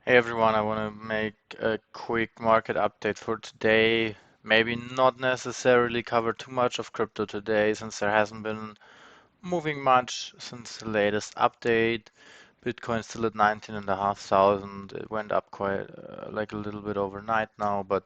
Hey everyone, I want to make a quick market update for today. Maybe not necessarily cover too much of crypto today since there hasn't been moving much since the latest update. Bitcoin's still at 19,500. It went up quite like a little bit overnight now, but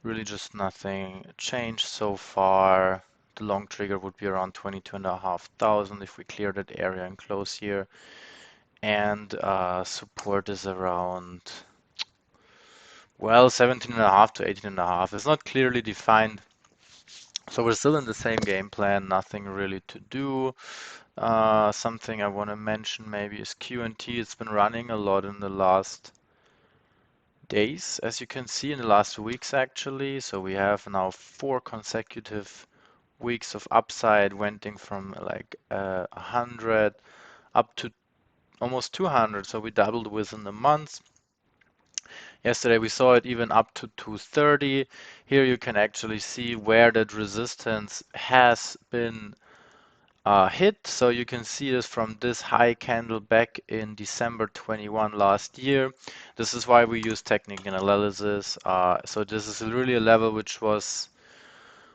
really just nothing changed so far. The long trigger would be around 22,500 if we clear that area and close here. And support is around, well, 17.5 to 18.5. It's not clearly defined. So we're still in the same game plan, nothing really to do. Something I want to mention maybe is QNT. It's been running a lot in the last days, as you can see, in the last weeks actually. So we have now 4 consecutive weeks of upside, wending from like 100 up to almost 200. So we doubled within a month. Yesterday we saw it even up to 230. Here you can actually see where that resistance has been hit. So you can see this from this high candle back in December 21 last year. This is why we use technical analysis. So this is really a level which was,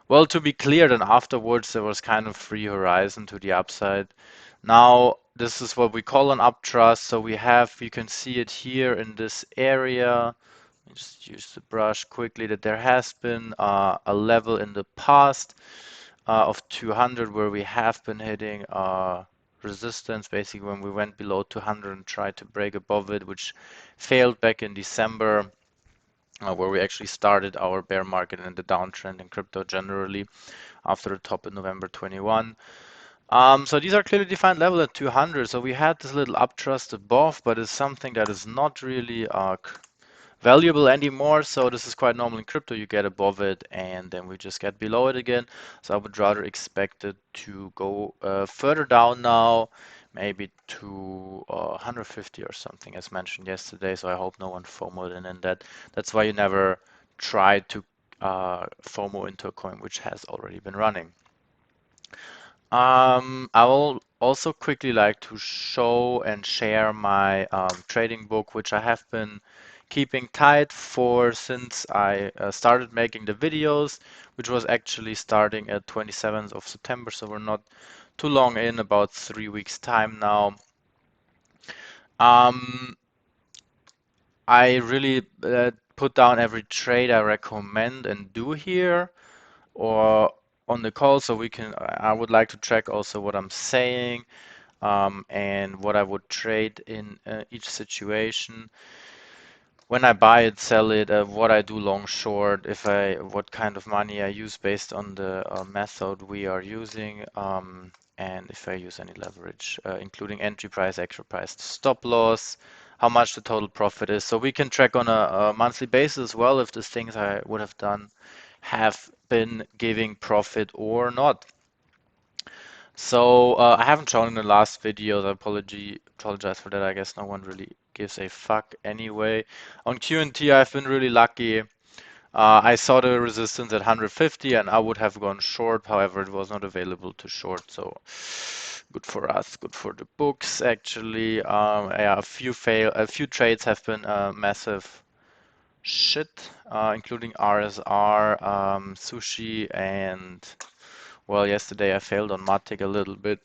well, to be clear, then afterwards there was kind of free horizon to the upside. Now this is what we call an uptrust. So we have, you can see it here in this area. Let me just use the brush quickly, that there has been a level in the past of 200 where we have been hitting resistance basically when we went below 200 and tried to break above it, which failed back in December, where we actually started our bear market and the downtrend in crypto generally after the top in November 21. So these are clearly defined level at 200. So we had this little uptrust above, but it's something that is not really valuable anymore. So this is quite normal in crypto. You get above it and then we just get below it again. So I would rather expect it to go further down now, maybe to 150 or something, as mentioned yesterday. So I hope no one FOMOed in that. That's why you never try to FOMO into a coin which has already been running. I will also quickly like to show and share my trading book, which I have been keeping tight for since I started making the videos, which was actually starting at 27th of September, so we're not too long in, about 3 weeks time now. Um, I really put down every trade I recommend and do here or on the call, so we can, I would like to track also what I'm saying and what I would trade in each situation. When I buy it, sell it, what I do long, short, what kind of money I use based on the method we are using, and if I use any leverage, including entry price, extra price, stop loss, how much the total profit is. So we can track on a monthly basis as well if the things I would have done have been giving profit or not. So I haven't shown in the last videos. I apologize for that. I guess no one really gives a fuck anyway. On QNT, I've been really lucky. I saw the resistance at 150 and I would have gone short. However, it was not available to short. So good for us, good for the books actually. Yeah, a few trades have been massive shit, including RSR, Sushi, and well, yesterday I failed on Matic a little bit.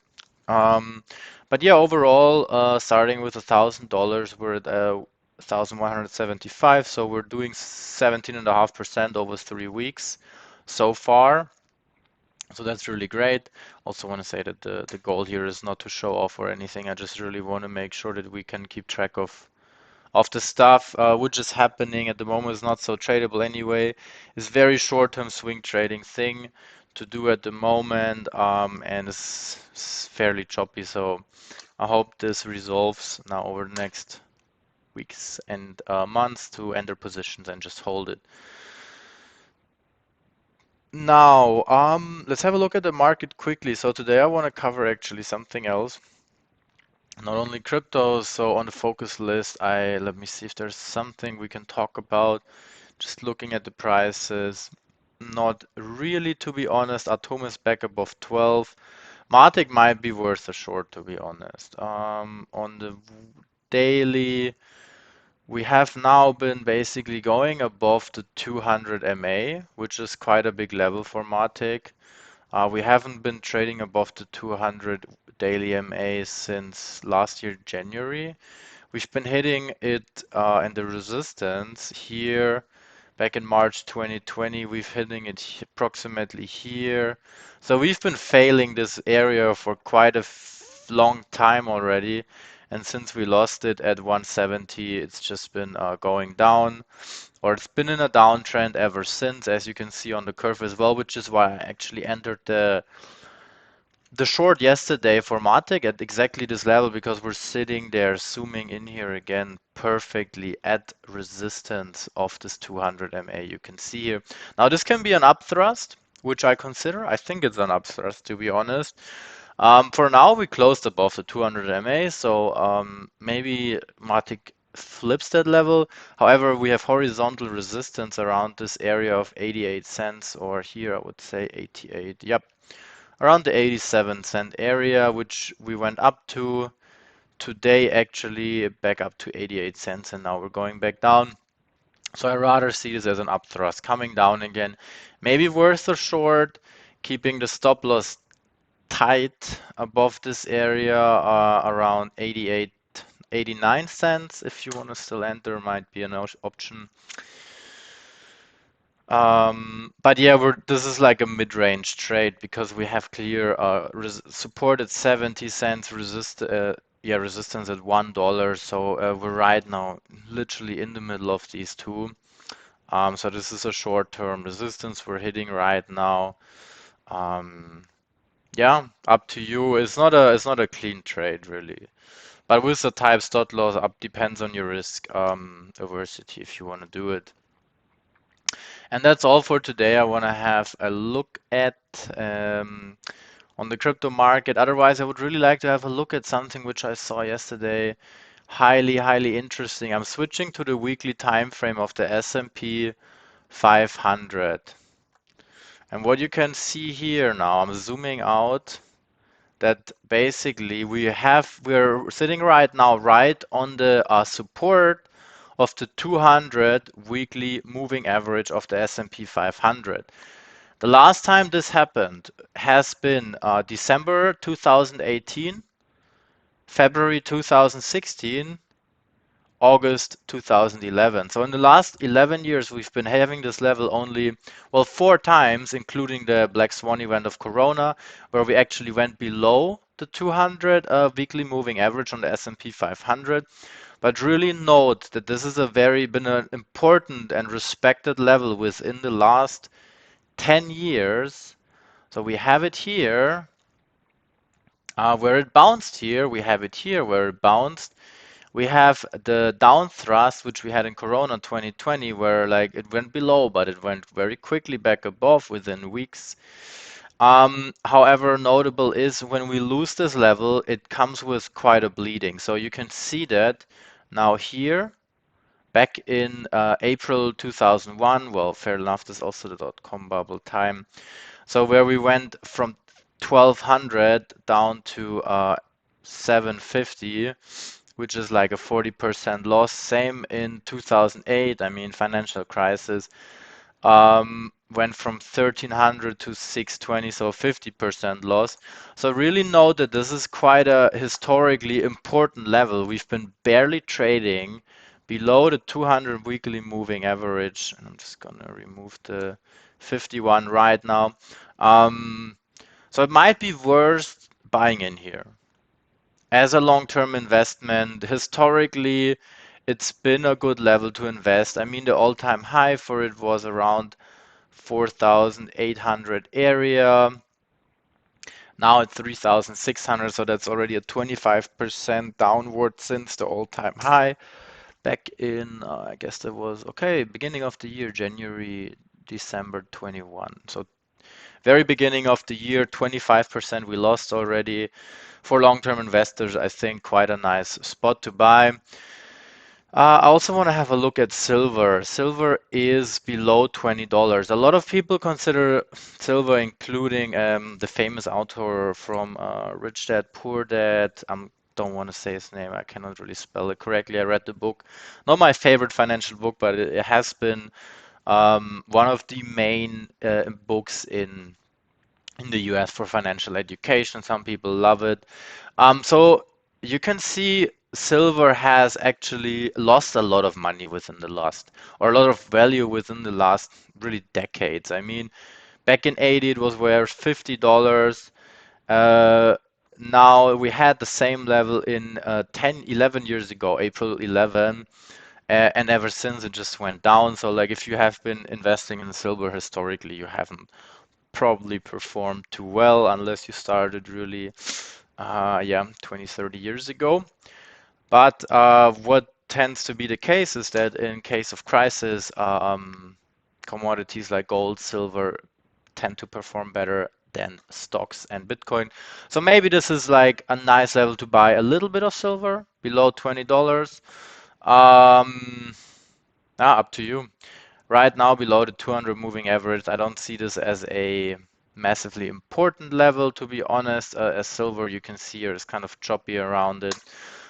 Um, but yeah, overall, starting with $1,000, we're at 1,175, so we're doing 17.5% over 3 weeks so far. So that's really great. Also want to say that the goal here is not to show off or anything. I just really want to make sure that we can keep track of the stuff which is happening at the moment. Is not so tradable anyway. It's very short-term swing trading thing to do at the moment, and it's fairly choppy. So I hope this resolves now over the next weeks and months to enter positions and just hold it. Now, let's have a look at the market quickly. So today I want to cover actually something else. Not only crypto, so on the focus list, let me see if there's something we can talk about. Just looking at the prices, not really, to be honest. Atom is back above 12. Matic might be worth a short, to be honest. On the daily, We have now been basically going above the 200 MA, which is quite a big level for Matic. We haven't been trading above the 200 daily MA since last year, January. We've been hitting it in the resistance here back in March 2020. We've hitting it approximately here. So we've been failing this area for quite a long time already. And since we lost it at 170, it's just been going down, or it's been in a downtrend ever since, as you can see on the curve as well, which is why I actually entered the short yesterday for Matic at exactly this level, because we're sitting there zooming in here again perfectly at resistance of this 200 MA. You can see here. Now this can be an upthrust, which I consider. I think it's an upthrust, to be honest. For now, we closed above the 200 MA, so maybe Matic flips that level. However, we have horizontal resistance around this area of 88 cents, or here I would say 88. Yep, around the 87-cent area, which we went up to today, actually back up to 88 cents, and now we're going back down. So I rather see this as an upthrust coming down again. Maybe worth a short, keeping the stop loss tight above this area around 88, 89 cents. If you want to still enter, might be an option. But yeah, this is like a mid-range trade, because we have clear support at 70 cents, resistance at $1. So we're right now literally in the middle of these two. So this is a short-term resistance we're hitting right now. Yeah, up to you. It's not a clean trade really. But with the type stop loss up depends on your risk aversity if you want to do it. And that's all for today. I want to have a look at on the crypto market. Otherwise, I would really like to have a look at something which I saw yesterday. Highly interesting. I'm switching to the weekly time frame of the S&P 500. And what you can see here now, I'm zooming out, that basically we're sitting right now right on the support of the 200 weekly moving average of the S&P 500. The last time this happened has been December 2018, February 2016, August 2011. So in the last 11 years, we've been having this level only, well, 4 times, including the Black Swan event of Corona, where we actually went below the 200 weekly moving average on the S&P 500. But really note that this has been an important and respected level within the last 10 years. So we have it here where it bounced here. We have it here where it bounced. We have the down thrust, which we had in Corona 2020, where like it went below, but it went very quickly back above within weeks. However, notable is when we lose this level, it comes with quite a bleeding. So you can see that now here, back in April 2001. Well, fair enough, this is also the dot-com bubble time. So where we went from 1200 down to 750, which is like a 40% loss. Same in 2008, I mean, financial crisis. Went from 1300 to 620, so 50% loss. So really note that this is quite a historically important level. We've been barely trading below the 200 weekly moving average. And I'm just gonna remove the 51 right now. So it might be worth buying in here as a long-term investment. Historically, it's been a good level to invest. I mean, the all-time high for it was around 4,800 area. Now it's 3,600, so that's already a 25% downward since the all-time high back in, I guess that was, okay, beginning of the year, January, December 21. So very beginning of the year, 25% we lost already. For long-term investors, I think quite a nice spot to buy. I also want to have a look at silver. Silver is below $20. A lot of people consider silver, including the famous author from Rich Dad Poor Dad, don't want to say his name. I cannot really spell it correctly. I read the book. Not my favorite financial book, but it has been one of the main books in the US for financial education. Some people love it. So you can see silver has actually lost a lot of money within the last, or a lot of value within the last really decades. I mean, back in 80 it was worth $50. Uh, Now we had the same level in 10, 11 years ago, April 11, and ever since it just went down. So like if you have been investing in silver historically, you haven't probably performed too well unless you started really, yeah, 20, 30 years ago. But what tends to be the case is that in case of crisis, commodities like gold, silver tend to perform better than stocks and Bitcoin. So maybe this is like a nice level to buy a little bit of silver below $20. Um, Up to you. Right now, below the 200 moving average, I don't see this as a massively important level, to be honest. As silver, you can see here is kind of choppy around it.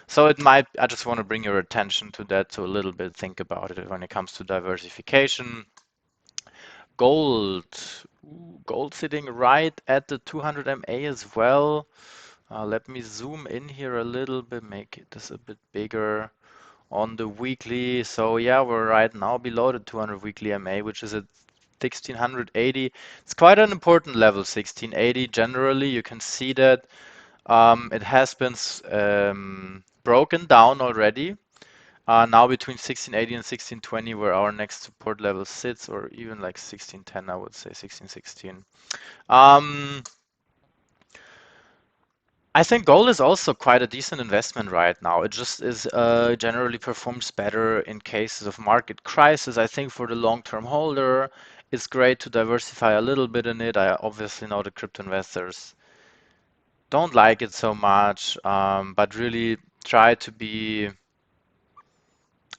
So it might, I just want to bring your attention to that, so a little bit think about it when it comes to diversification. Gold. Gold sitting right at the 200 MA as well. Let me zoom in here a little bit, make this a bit bigger on the weekly. So yeah, we're right now below the 200 weekly MA, which is at 1680. It's quite an important level, 1680. Generally, you can see that it has been broken down already. Now between 1680 and 1620, where our next support level sits, or even like 1610, I would say 1616. Um, I think gold is also quite a decent investment right now. It just is generally performs better in cases of market crisis. I think for the long-term holder, it's great to diversify a little bit in it. I obviously know the crypto investors don't like it so much, but really try to be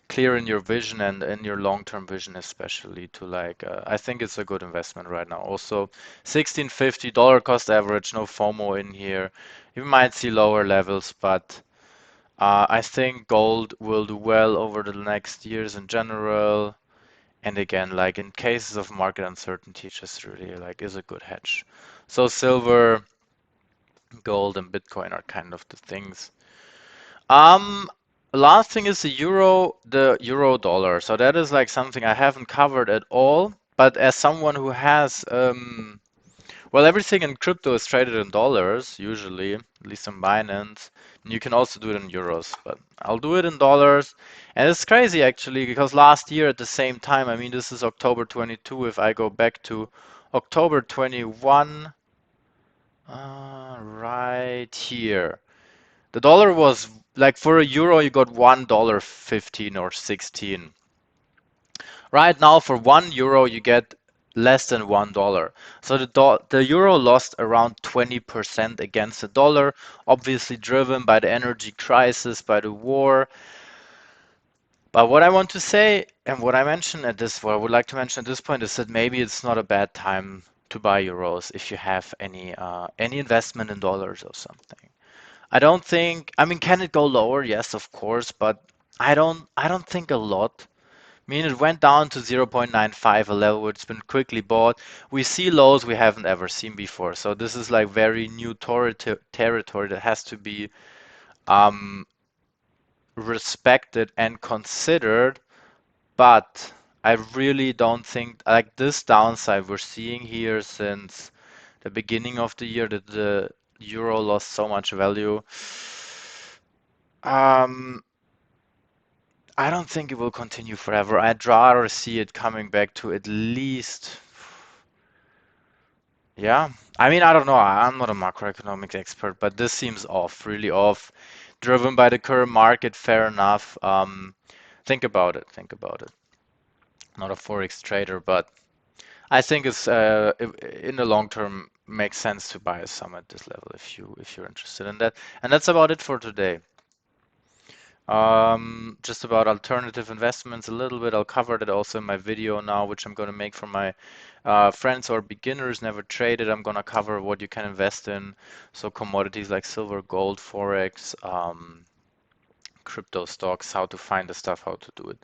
clear in your vision and in your long-term vision, especially to like, I think it's a good investment right now. Also, $16.50 cost average, no FOMO in here. You might see lower levels, but I think gold will do well over the next years in general. And again, like in cases of market uncertainty, just really like is a good hedge. So silver, gold, and Bitcoin are kind of the things. Um, Last thing is the euro dollar. So that is like something I haven't covered at all. But as someone who has, well, everything in crypto is traded in dollars usually, at least on Binance. And you can also do it in euros, but I'll do it in dollars. And it's crazy actually because last year at the same time, I mean, this is October 22. If I go back to October 21, right here. The dollar was like for a euro, you got $1.15 or 16. Right now, for €1, you get less than $1. So the euro lost around 20% against the dollar, obviously driven by the energy crisis, by the war. But what I want to say, and what I would like to mention at this point is that maybe it's not a bad time to buy euros if you have any investment in dollars or something. I don't think, I mean, can it go lower? Yes, of course, but I don't think a lot. I mean, it went down to 0.95, a level which has been quickly bought. We see lows we haven't ever seen before. So this is like very new territory that has to be um, respected and considered. But I really don't think like this downside we're seeing here since the beginning of the year that the euro lost so much value. Um, I don't think it will continue forever. I'd rather see it coming back to at least, yeah. I mean, I don't know. I'm not a macroeconomics expert, but this seems off, really off. Driven by the current market, fair enough. Think about it. Think about it. Not a forex trader, but I think it's in the long term makes sense to buy some at this level if you're interested in that. And that's about it for today. Just about alternative investments a little bit. I'll cover that also in my video now, which I'm going to make for my friends or beginners, never traded. I'm going to cover what you can invest in. So commodities like silver, gold, forex, crypto stocks, how to find the stuff, how to do it.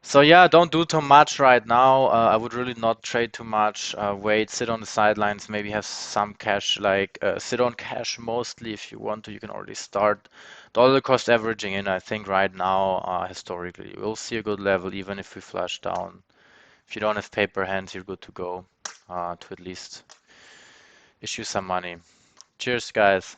So yeah, don't do too much right now. I would really not trade too much. Wait, sit on the sidelines, maybe have some cash, like sit on cash mostly if you want to. You can already start dollar cost averaging in. I think right now, historically, we'll see a good level even if we flush down. If you don't have paper hands, you're good to go to at least issue some money. Cheers, guys.